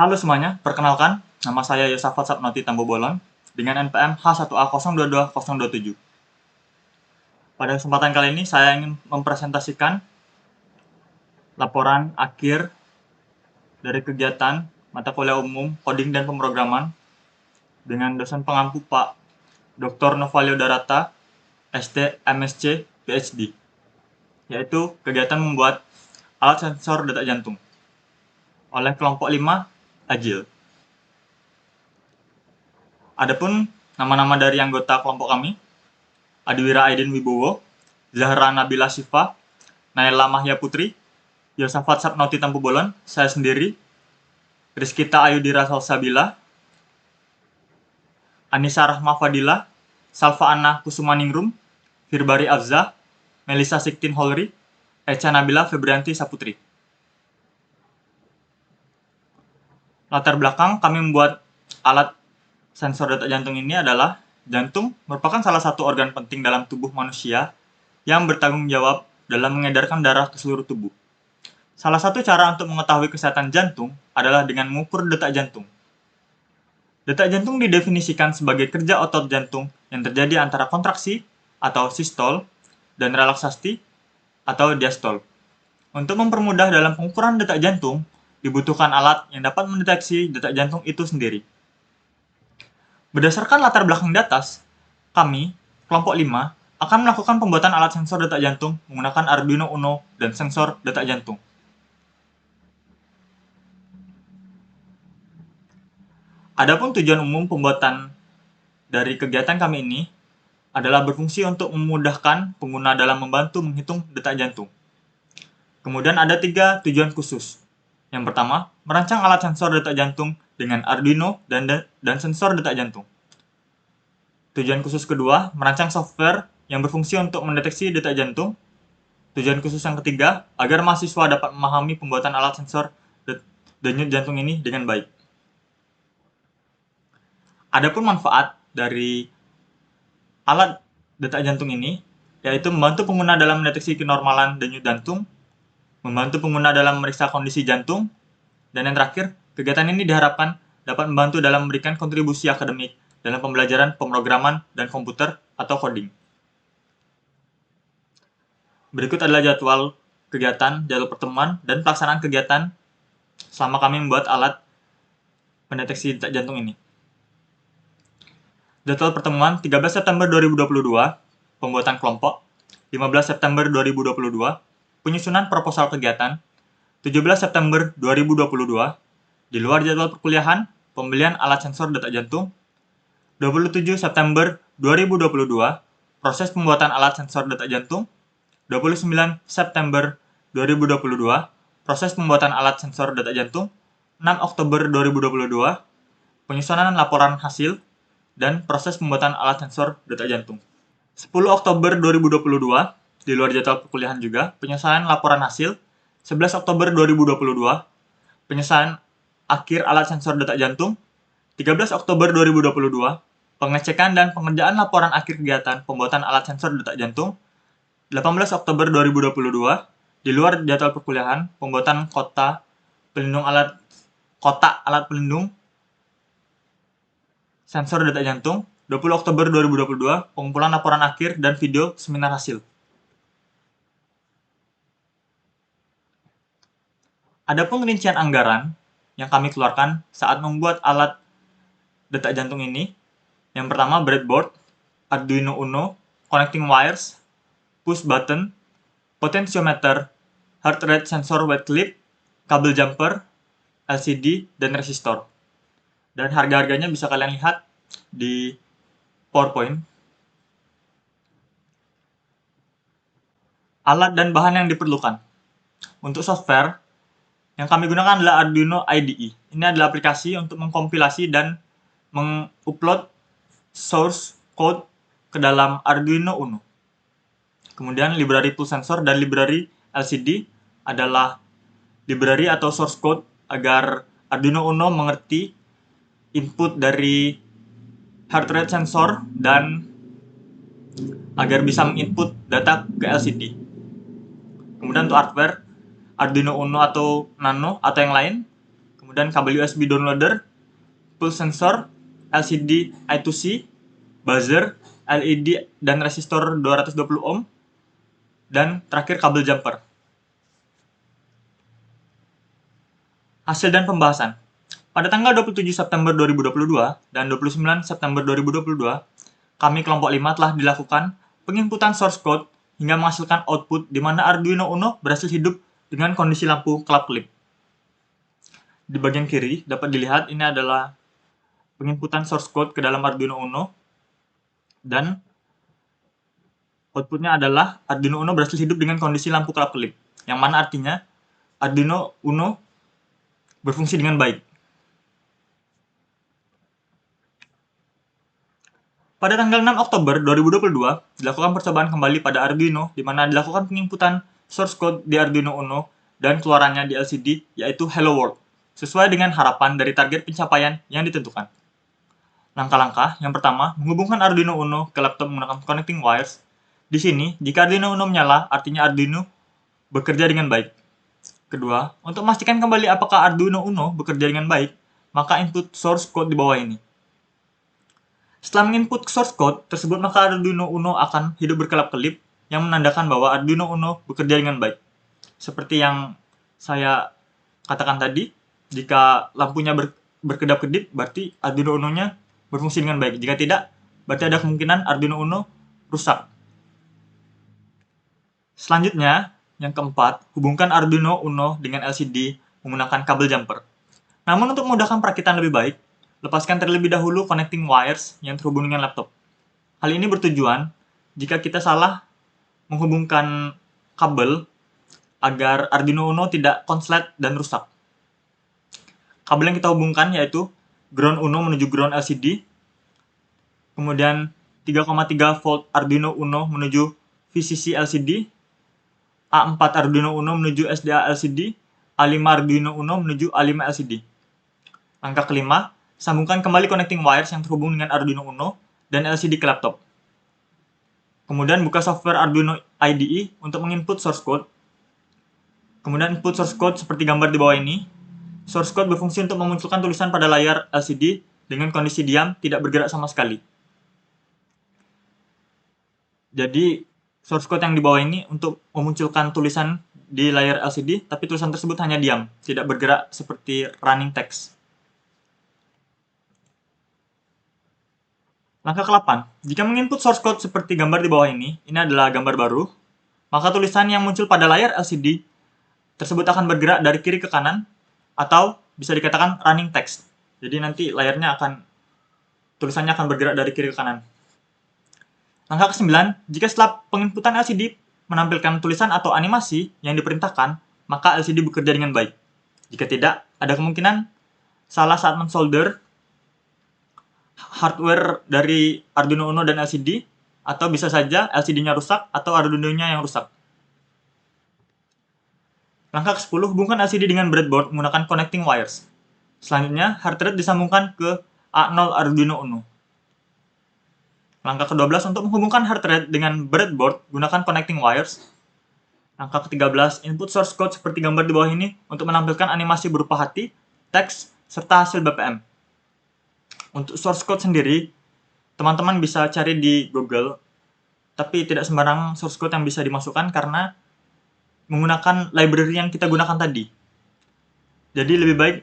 Halo semuanya, perkenalkan, nama saya Yosafat Sapnoti Tambobolon dengan NPM H1A022027. Pada kesempatan kali ini saya ingin mempresentasikan laporan akhir dari kegiatan mata kuliah umum Coding dan Pemrograman dengan dosen pengampu Pak Dr. Novalio Darata, ST, MSc, PhD, yaitu kegiatan membuat alat sensor detak jantung oleh kelompok 5 Agil. Adapun nama-nama dari anggota kelompok kami: Adiwira Aidin Wibowo, Zahra Nabila Syifa, Naila Mahya Putri, Yosafat Sapnoti Tambobolon, saya sendiri, Rizkita Ayudira Salsabila, Anissa Rahma Fadila, Salva Anna Kusumaningrum, Firbari Afza, Melisa Siktin Holri, Echa Nabila Febrianti Saputri. Latar belakang kami membuat alat sensor detak jantung ini adalah jantung merupakan salah satu organ penting dalam tubuh manusia yang bertanggung jawab dalam mengedarkan darah ke seluruh tubuh. Salah satu cara untuk mengetahui kesehatan jantung adalah dengan mengukur detak jantung. Detak jantung didefinisikan sebagai kerja otot jantung yang terjadi antara kontraksi atau sistol dan relaksasi atau diastol. Untuk mempermudah dalam pengukuran detak jantung, dibutuhkan alat yang dapat mendeteksi detak jantung itu sendiri. Berdasarkan latar belakang di atas, kami, kelompok 5, akan melakukan pembuatan alat sensor detak jantung menggunakan Arduino Uno dan sensor detak jantung. Adapun tujuan umum pembuatan dari kegiatan kami ini adalah berfungsi untuk memudahkan pengguna dalam membantu menghitung detak jantung. Kemudian ada 3 tujuan khusus. Yang pertama, merancang alat sensor detak jantung dengan Arduino dan sensor detak jantung. Tujuan khusus kedua, merancang software yang berfungsi untuk mendeteksi detak jantung. Tujuan khusus yang ketiga, agar mahasiswa dapat memahami pembuatan alat sensor denyut jantung ini dengan baik. Adapun manfaat dari alat detak jantung ini, yaitu membantu pengguna dalam mendeteksi kenormalan denyut jantung, membantu pengguna dalam memeriksa kondisi jantung, dan yang terakhir, kegiatan ini diharapkan dapat membantu dalam memberikan kontribusi akademik dalam pembelajaran pemrograman dan komputer atau coding. Berikut adalah jadwal kegiatan, jadwal pertemuan, dan pelaksanaan kegiatan selama kami membuat alat pendeteksi detak jantung ini. Jadwal pertemuan 13 September 2022, pembuatan kelompok. 15 September 2022, penyusunan proposal kegiatan. 17 September 2022, di luar jadwal perkuliahan, pembelian alat sensor detak jantung. 27 September 2022, proses pembuatan alat sensor detak jantung. 29 September 2022, proses pembuatan alat sensor detak jantung. 6 Oktober 2022, penyusunan laporan hasil dan proses pembuatan alat sensor detak jantung. 10 Oktober 2022, di luar jadwal perkuliahan juga, penyelesaian laporan hasil. 11 Oktober 2022, penyelesaian akhir alat sensor detak jantung. 13 Oktober 2022, pengecekan dan pengerjaan laporan akhir kegiatan pembuatan alat sensor detak jantung. 18 Oktober 2022, di luar jadwal perkuliahan, pembuatan kotak alat pelindung sensor detak jantung. 20 Oktober 2022, pengumpulan laporan akhir dan video seminar hasil. Adapun rincian anggaran yang kami keluarkan saat membuat alat detak jantung ini, yang pertama breadboard, Arduino Uno, connecting wires, push button, potentiometer, heart rate sensor wet clip, kabel jumper, LCD, dan resistor. Dan harga-harganya bisa kalian lihat di PowerPoint. Alat dan bahan yang diperlukan. Untuk software, yang kami gunakan adalah Arduino IDE. Ini adalah aplikasi untuk mengkompilasi dan mengupload source code ke dalam Arduino Uno. Kemudian library pull sensor dan library LCD adalah library atau source code agar Arduino Uno mengerti input dari heart rate sensor dan agar bisa menginput data ke LCD. Kemudian untuk hardware, Arduino Uno atau Nano atau yang lain. kemudian kabel USB downloader, pulse sensor, LCD I2C, buzzer, LED dan resistor 220 ohm, dan terakhir kabel jumper. Hasil dan pembahasan. Pada tanggal 27 September 2022 dan 29 September 2022, kami kelompok 5 telah dilakukan penginputan source code hingga menghasilkan output di mana Arduino Uno berhasil hidup dengan kondisi lampu kelap-kelip. Di bagian kiri dapat dilihat ini adalah penginputan source code ke dalam Arduino Uno, dan outputnya adalah Arduino Uno berhasil hidup dengan kondisi lampu kelap-kelip, yang mana artinya Arduino Uno berfungsi dengan baik. Pada tanggal 6 Oktober 2022, dilakukan percobaan kembali pada Arduino, di mana dilakukan penginputan source code di Arduino Uno dan keluarannya di LCD, yaitu Hello World, sesuai dengan harapan dari target pencapaian yang ditentukan. Langkah-langkah yang pertama, menghubungkan Arduino Uno ke laptop menggunakan connecting wires. Di sini, jika Arduino Uno menyala, artinya Arduino bekerja dengan baik. Kedua, untuk memastikan kembali apakah Arduino Uno bekerja dengan baik, maka input source code di bawah ini. Setelah menginput source code tersebut, maka Arduino Uno akan hidup berkelap-kelip yang menandakan bahwa Arduino Uno bekerja dengan baik. Seperti yang saya katakan tadi, jika lampunya berkedap-kedip, berarti Arduino Uno-nya berfungsi dengan baik. Jika tidak, berarti ada kemungkinan Arduino Uno rusak. Selanjutnya, yang keempat, hubungkan Arduino Uno dengan LCD menggunakan kabel jumper. Namun untuk memudahkan perakitan lebih baik, lepaskan terlebih dahulu connecting wires yang terhubung dengan laptop. Hal ini bertujuan jika kita salah menghubungkan kabel agar Arduino Uno tidak konslet dan rusak. Kabel yang kita hubungkan yaitu ground Uno menuju ground LCD, kemudian 3,3 volt Arduino Uno menuju VCC LCD, A4 Arduino Uno menuju SDA LCD, A5 Arduino Uno menuju A5 LCD. Langkah kelima, sambungkan kembali connecting wires yang terhubung dengan Arduino Uno dan LCD ke laptop. Kemudian buka software Arduino IDE untuk menginput source code. Kemudian input source code seperti gambar di bawah ini. Source code berfungsi untuk memunculkan tulisan pada layar LCD dengan kondisi diam, tidak bergerak sama sekali. Jadi, source code yang di bawah ini untuk memunculkan tulisan di layar LCD, tapi tulisan tersebut hanya diam, tidak bergerak seperti running text. Langkah ke-8, jika menginput source code seperti gambar di bawah ini adalah gambar baru, maka tulisan yang muncul pada layar LCD tersebut akan bergerak dari kiri ke kanan, atau bisa dikatakan running text. Jadi nanti tulisannya akan bergerak dari kiri ke kanan. Langkah ke-9, jika setelah penginputan LCD menampilkan tulisan atau animasi yang diperintahkan, maka LCD bekerja dengan baik. Jika tidak, ada kemungkinan salah saat mensolder hardware dari Arduino Uno dan LCD, atau bisa saja LCD-nya rusak atau Arduino-nya yang rusak. Langkah ke-10, hubungkan LCD dengan breadboard menggunakan connecting wires. Selanjutnya, hard thread disambungkan ke A0 Arduino Uno. Langkah ke-12, untuk menghubungkan hard thread dengan breadboard gunakan connecting wires. Langkah ke-13, input source code seperti gambar di bawah ini untuk menampilkan animasi berupa hati, teks, serta hasil BPM. Untuk source code sendiri, teman-teman bisa cari di Google, tapi tidak sembarang source code yang bisa dimasukkan karena menggunakan library yang kita gunakan tadi. Jadi lebih baik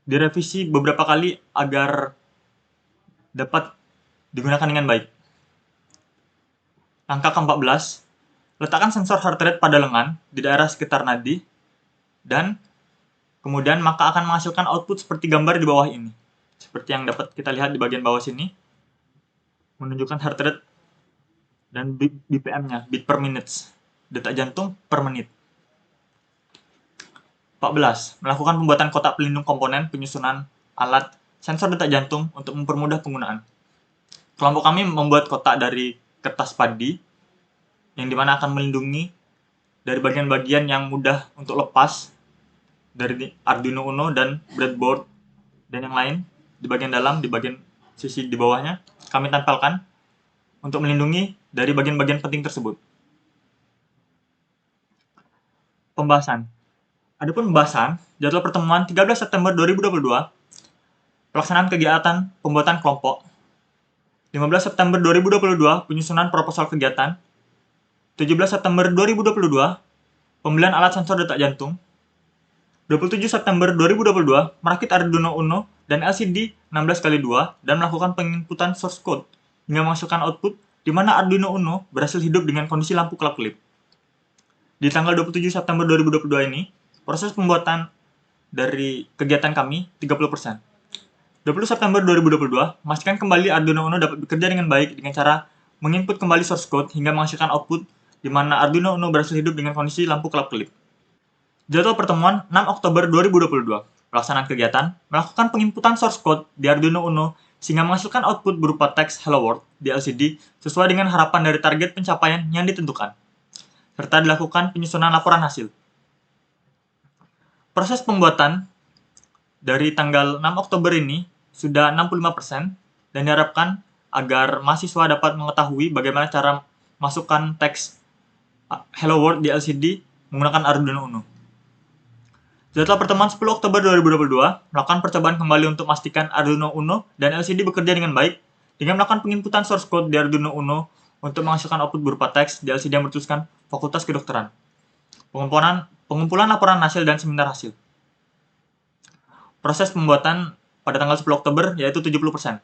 direvisi beberapa kali agar dapat digunakan dengan baik. Langkah ke-14, letakkan sensor heart rate pada lengan di daerah sekitar nadi, dan kemudian maka akan menghasilkan output seperti gambar di bawah ini. Seperti yang dapat kita lihat di bagian bawah sini, menunjukkan heart rate dan BPM-nya, beat per minute, detak jantung per menit. 14. Melakukan pembuatan kotak pelindung komponen penyusunan alat sensor detak jantung untuk mempermudah penggunaan. Kelompok kami membuat kotak dari kertas padi, yang dimana akan melindungi dari bagian-bagian yang mudah untuk lepas dari Arduino Uno dan breadboard dan yang lain. Di bagian dalam, di bagian sisi di bawahnya, kami tempelkan untuk melindungi dari bagian-bagian penting tersebut. Pembahasan. Adapun pembahasan jadwal pertemuan 13 September 2022, pelaksanaan kegiatan pembuatan kelompok. 15 September 2022, penyusunan proposal kegiatan. 17 September 2022, pembelian alat sensor detak jantung. 27 September 2022, merakit Arduino Uno dan LCD 16x2 dan melakukan penginputan source code hingga menghasilkan output di mana Arduino Uno berhasil hidup dengan kondisi lampu kelap-kelip. Di tanggal 27 September 2022 ini, proses pembuatan dari kegiatan kami 30%. 20 September 2022, memastikan kembali Arduino Uno dapat bekerja dengan baik dengan cara menginput kembali source code hingga menghasilkan output di mana Arduino Uno berhasil hidup dengan kondisi lampu kelap-kelip. Jadwal pertemuan 6 Oktober 2022. Pelaksanaan kegiatan, melakukan penginputan source code di Arduino Uno sehingga menghasilkan output berupa teks Hello World di LCD sesuai dengan harapan dari target pencapaian yang ditentukan, serta dilakukan penyusunan laporan hasil. Proses pembuatan dari tanggal 6 Oktober ini sudah 65% dan diharapkan agar mahasiswa dapat mengetahui bagaimana cara masukkan teks Hello World di LCD menggunakan Arduino Uno. Jadwal pertemuan 10 Oktober 2022, melakukan percobaan kembali untuk memastikan Arduino Uno dan LCD bekerja dengan baik dengan melakukan penginputan source code di Arduino Uno untuk menghasilkan output berupa teks di LCD yang bertuliskan Fakultas Kedokteran. Pengumpulan laporan hasil dan seminar hasil. Proses pembuatan pada tanggal 10 Oktober yaitu 70%.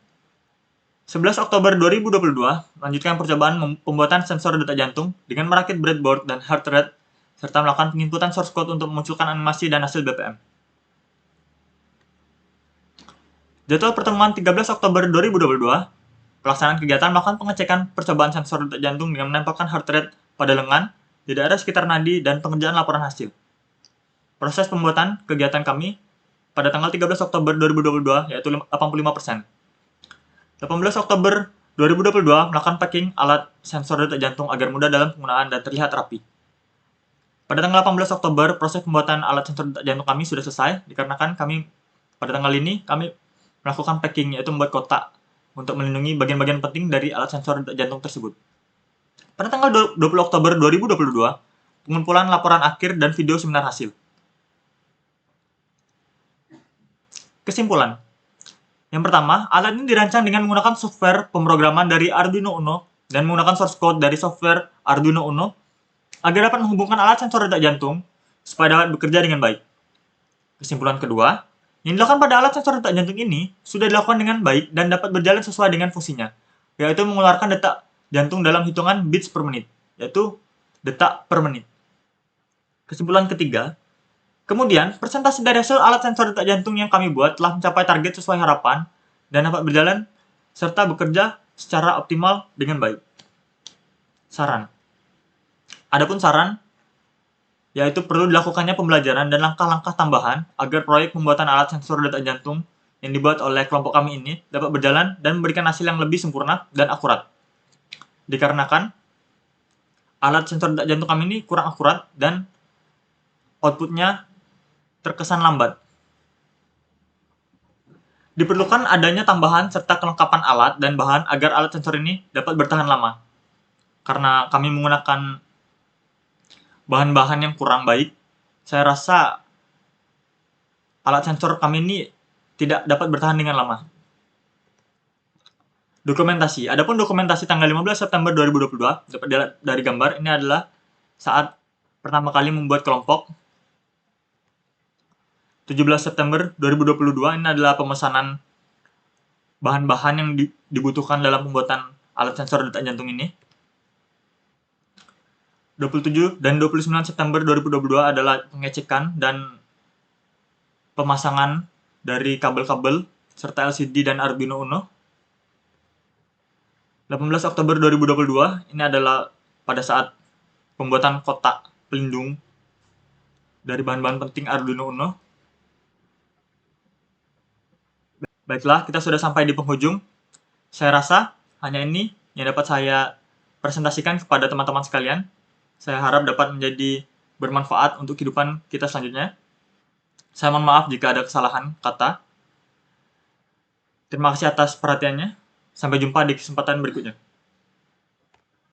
11 Oktober 2022, melanjutkan percobaan pembuatan sensor detak jantung dengan merakit breadboard dan heart rate serta melakukan penginputan source code untuk memunculkan animasi dan hasil BPM. Jadwal pertemuan 13 Oktober 2022, pelaksanaan kegiatan melakukan pengecekan percobaan sensor detak jantung dengan menempelkan heart rate pada lengan di daerah sekitar nadi dan pengerjaan laporan hasil. Proses pembuatan kegiatan kami pada tanggal 13 Oktober 2022 yaitu 85%. 18 Oktober 2022 melakukan packing alat sensor detak jantung agar mudah dalam penggunaan dan terlihat rapi. Pada tanggal 18 Oktober, proses pembuatan alat sensor detak jantung kami sudah selesai dikarenakan kami pada tanggal ini kami melakukan packing yaitu membuat kotak untuk melindungi bagian-bagian penting dari alat sensor detak jantung tersebut. Pada tanggal 20 Oktober 2022, pengumpulan laporan akhir dan video seminar hasil. Kesimpulan. Yang pertama, alat ini dirancang dengan menggunakan software pemrograman dari Arduino Uno dan menggunakan source code dari software Arduino Uno agar dapat menghubungkan alat sensor detak jantung supaya dapat bekerja dengan baik. Kesimpulan kedua, yang dilakukan pada alat sensor detak jantung ini sudah dilakukan dengan baik dan dapat berjalan sesuai dengan fungsinya, yaitu mengeluarkan detak jantung dalam hitungan beats per menit, yaitu detak per menit. Kesimpulan ketiga, kemudian, persentase dari hasil alat sensor detak jantung yang kami buat telah mencapai target sesuai harapan dan dapat berjalan serta bekerja secara optimal dengan baik. Saran. Adapun saran, yaitu perlu dilakukannya pembelajaran dan langkah-langkah tambahan agar proyek pembuatan alat sensor detak jantung yang dibuat oleh kelompok kami ini dapat berjalan dan memberikan hasil yang lebih sempurna dan akurat. Dikarenakan, alat sensor detak jantung kami ini kurang akurat dan outputnya terkesan lambat. Diperlukan adanya tambahan serta kelengkapan alat dan bahan agar alat sensor ini dapat bertahan lama. Karena kami menggunakan bahan-bahan yang kurang baik, saya rasa alat sensor kami ini tidak dapat bertahan dengan lama. Dokumentasi. Adapun dokumentasi tanggal 15 September 2022, dapat dilihat dari gambar, ini adalah saat pertama kali membuat kelompok. 17 September 2022 ini adalah pemesanan bahan-bahan yang dibutuhkan dalam pembuatan alat sensor detak jantung ini. 27 dan 29 September 2022 adalah pengecekan dan pemasangan dari kabel-kabel serta LCD dan Arduino Uno. 18 Oktober 2022 ini adalah pada saat pembuatan kotak pelindung dari bahan-bahan penting Arduino Uno. Baiklah, kita sudah sampai di penghujung. Saya rasa hanya ini yang dapat saya presentasikan kepada teman-teman sekalian. Saya harap dapat menjadi bermanfaat untuk kehidupan kita selanjutnya. Saya mohon maaf jika ada kesalahan kata. Terima kasih atas perhatiannya. Sampai jumpa di kesempatan berikutnya.